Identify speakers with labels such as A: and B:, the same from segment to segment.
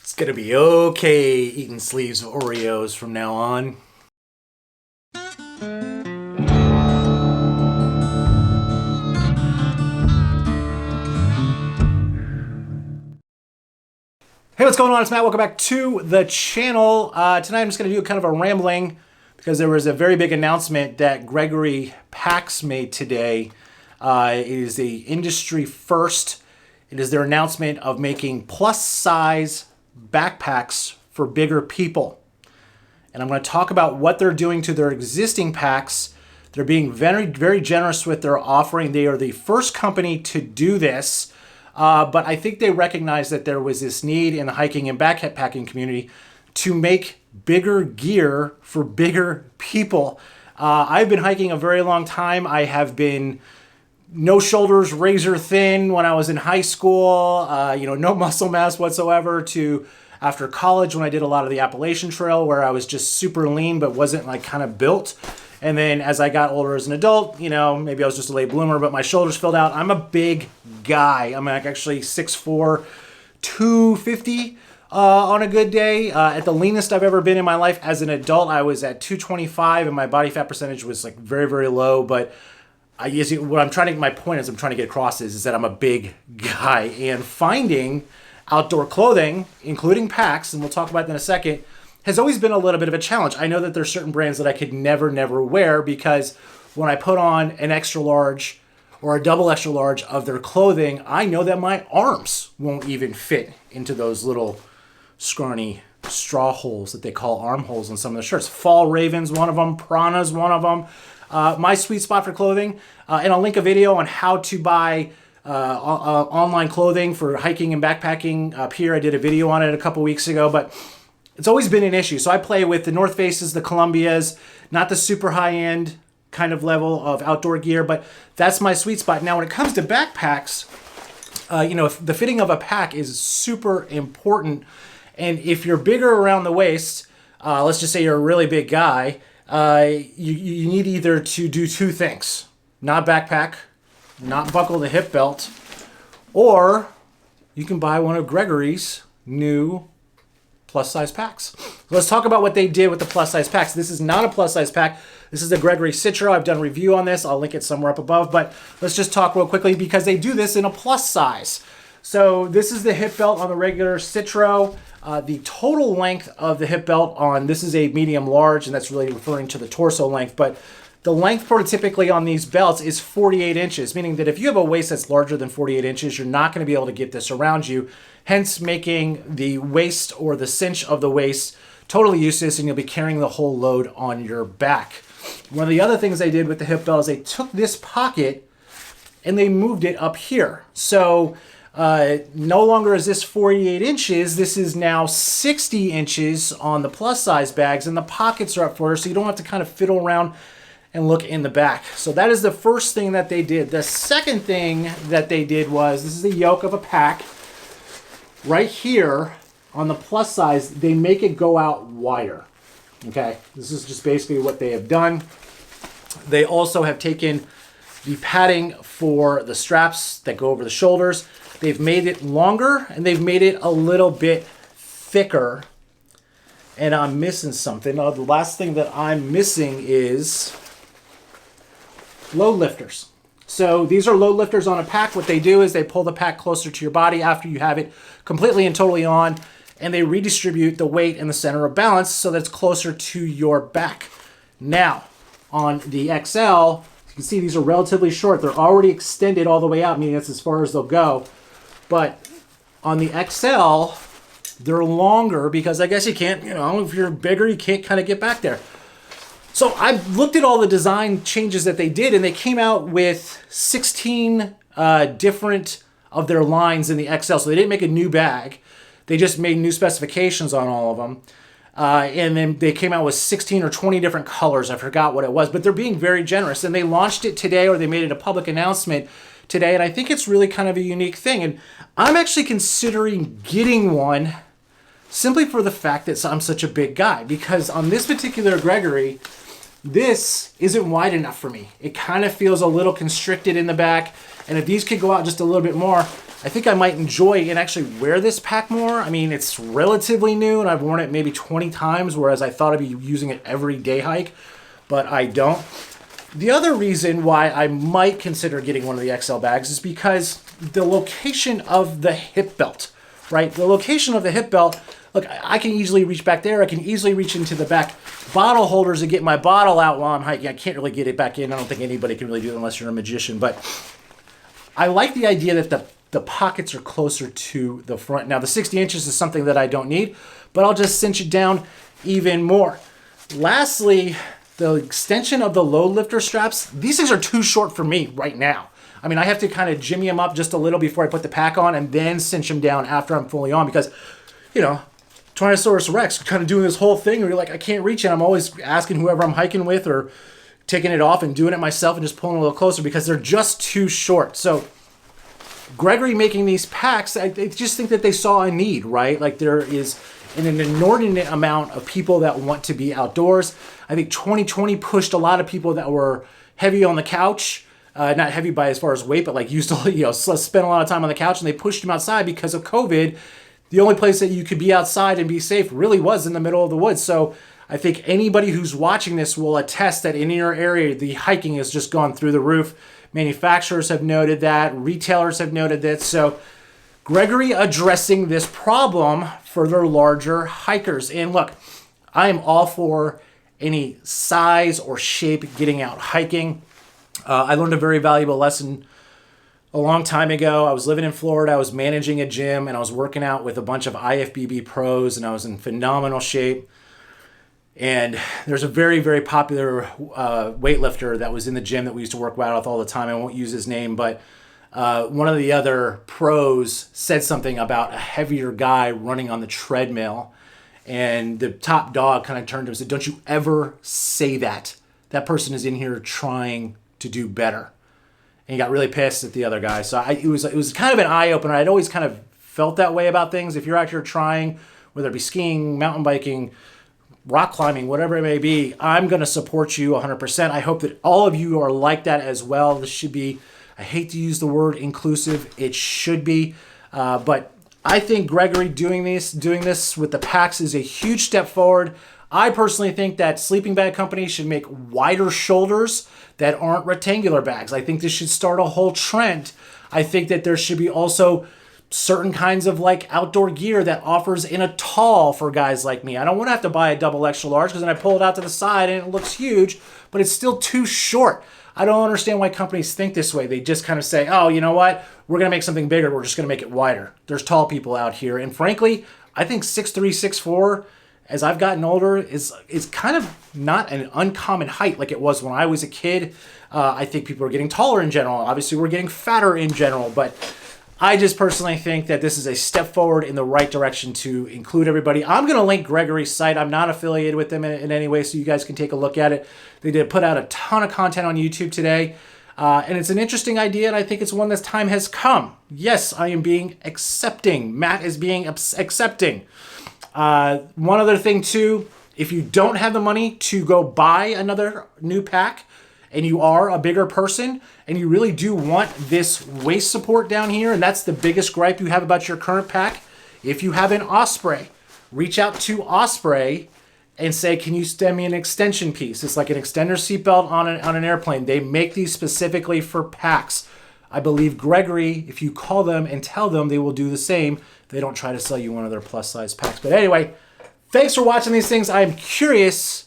A: It's gonna be okay eating sleeves of Oreos from now on. Hey, what's going on? It's Matt. Welcome back to the channel. Tonight I'm just going to do kind of a rambling because there was a very big announcement that Gregory Packs made today. It is the industry first. It is their announcement of making plus size backpacks for bigger people. And I'm going to talk about what they're doing to their existing packs. They're being very, very generous with their offering. They are the first company to do this. But I think they recognize that there was this need in the hiking and backpacking community to make bigger gear for bigger people. I've been hiking a very long time. I have been no shoulders, razor thin when I was in high school, no muscle mass whatsoever, to after college when I did a lot of the Appalachian Trail where I was just super lean but wasn't like kind of built. And then as I got older as an adult, maybe I was just a late bloomer, but my shoulders filled out. I'm a big guy. I'm actually 6'4", 250 on a good day. At the leanest I've ever been in my life as an adult, I was at 225 and my body fat percentage was like very, very low. But I guess what I'm trying to, my point is I'm trying to get across is that I'm a big guy, and finding outdoor clothing, including packs, and we'll talk about that in a second, has always been a little bit of a challenge. I know that there's certain brands that I could never wear because when I put on an extra large or a double extra large of their clothing, I know that my arms won't even fit into those little scrawny straw holes that they call armholes on some of the shirts. Fall Raven's one of them, Prana's one of them. My sweet spot for clothing, and I'll link a video on how to buy online clothing for hiking and backpacking up here. I did a video on it a couple weeks ago, but it's always been an issue. So I play with the North Faces, the Columbias, not the super high-end kind of level of outdoor gear, but that's my sweet spot. Now, when it comes to backpacks, the fitting of a pack is super important. And if you're bigger around the waist, let's just say you're a really big guy, you need either to do two things. Not backpack, not buckle the hip belt, or you can buy one of Gregory's new plus size packs. Let's talk about what they did with the plus size packs. This is not a plus size pack. This is the Gregory Citro. I've done a review on this. I'll link it somewhere up above, but let's just talk real quickly because they do this in a plus size. So this is the hip belt on the regular Citro. The total length of the hip belt on this is a medium large, and that's really referring to the torso length, but the length prototypically on these belts is 48 inches, meaning that if you have a waist that's larger than 48 inches, you're not going to be able to get this around you, hence making the waist or the cinch of the waist totally useless, and you'll be carrying the whole load on your back. One of the other things they did with the hip belt is they took this pocket and they moved it up here. So no longer is this 48 inches, this is now 60 inches on the plus size bags, and the pockets are up further, so you don't have to kind of fiddle around and look in the back. So that is the first thing that they did. The second thing that they did was, this is the yoke of a pack. Right here on the plus size, they make it go out wider. Okay, this is just basically what they have done. They also have taken the padding for the straps that go over the shoulders. They've made it longer and they've made it a little bit thicker. And I'm missing something. The last thing that I'm missing is load lifters. So these are load lifters on a pack. What they do is they pull the pack closer to your body after you have it completely and totally on, and they redistribute the weight in the center of balance so that it's closer to your back. Now, on the XL, you can see these are relatively short. They're already extended all the way out, meaning that's as far as they'll go. But on the XL, they're longer because I guess you can't, if you're bigger, you can't kind of get back there. So I looked at all the design changes that they did, and they came out with 16 different of their lines in the XL. So they didn't make a new bag. They just made new specifications on all of them. And then they came out with 16 or 20 different colors. I forgot what it was, but they're being very generous. And they launched it today, or they made it a public announcement today. And I think it's really kind of a unique thing. And I'm actually considering getting one simply for the fact that I'm such a big guy. Because on this particular Gregory, this isn't wide enough for me. It kind of feels a little constricted in the back. And if these could go out just a little bit more, I think I might enjoy and actually wear this pack more. I mean, it's relatively new, and I've worn it maybe 20 times, whereas I thought I'd be using it every day hike, but I don't. The other reason why I might consider getting one of the XL bags is because the location of the hip belt, right? The location of the hip belt, look, I can easily reach back there. I can easily reach into the back bottle holders and get my bottle out while I'm hiking. I can't really get it back in. I don't think anybody can really do it unless you're a magician, but I like the idea that the pockets are closer to the front. Now, the 60 inches is something that I don't need, but I'll just cinch it down even more. Lastly, the extension of the load lifter straps, these things are too short for me right now. I mean, I have to kind of jimmy them up just a little before I put the pack on and then cinch them down after I'm fully on because, you know, Tyrannosaurus Rex kind of doing this whole thing where you're like, I can't reach it. I'm always asking whoever I'm hiking with or taking it off and doing it myself and just pulling a little closer because they're just too short. So Gregory making these packs, I just think that they saw a need, right? Like there is an inordinate amount of people that want to be outdoors. I think 2020 pushed a lot of people that were heavy on the couch, not heavy by as far as weight, but like used to, spend a lot of time on the couch, and they pushed them outside because of COVID. The only place that you could be outside and be safe really was in the middle of the woods. So I think anybody who's watching this will attest that in your area, the hiking has just gone through the roof. Manufacturers have noted that, retailers have noted that. So Gregory addressing this problem for their larger hikers. And look, I am all for any size or shape getting out hiking. I learned a very valuable lesson a long time ago. I was living in Florida. I was managing a gym, and I was working out with a bunch of IFBB pros, and I was in phenomenal shape. And there's a very, very popular weightlifter that was in the gym that we used to work out with all the time. I won't use his name, but one of the other pros said something about a heavier guy running on the treadmill. And the top dog kind of turned to him and said, "Don't you ever say that. That person is in here trying to do better." And he got really pissed at the other guy. So it was kind of an eye-opener. I'd always kind of felt that way about things. If you're out here trying, whether it be skiing, mountain biking, rock climbing, whatever it may be, I'm going to support you 100%. I hope that all of you are like that as well. This should be, I hate to use the word inclusive. It should be. But I think Gregory doing this with the packs is a huge step forward. I personally think that sleeping bag companies should make wider shoulders that aren't rectangular bags. I think this should start a whole trend. I think that there should be also certain kinds of like outdoor gear that offers in a tall for guys like me. I don't want to have to buy a double extra large because then I pull it out to the side and it looks huge, but it's still too short. I don't understand why companies think this way. They just kind of say, oh, you know what? We're going to make something bigger. We're just going to make it wider. There's tall people out here. And frankly, I think 6'3", 6'4", as I've gotten older, is kind of not an uncommon height like it was when I was a kid. I think people are getting taller in general. Obviously, we're getting fatter in general, but I just personally think that this is a step forward in the right direction to include everybody. I'm going to link Gregory's site. I'm not affiliated with them in any way, so you guys can take a look at it. They did put out a ton of content on YouTube today, and it's an interesting idea, and I think it's one that's time has come. Yes, I am being accepting. Matt is being accepting. One other thing, too, if you don't have the money to go buy another new pack, and you are a bigger person, and you really do want this waist support down here, and that's the biggest gripe you have about your current pack, if you have an Osprey, reach out to Osprey and say, can you send me an extension piece? It's like an extender seatbelt on an airplane. They make these specifically for packs. I believe Gregory, if you call them and tell them, they will do the same. They don't try to sell you one of their plus-size packs. But anyway, thanks for watching these things. I'm curious,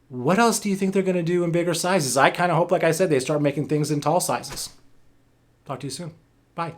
A: what else do you think they're going to do in bigger sizes? I kind of hope, like I said, they start making things in tall sizes. Talk to you soon. Bye.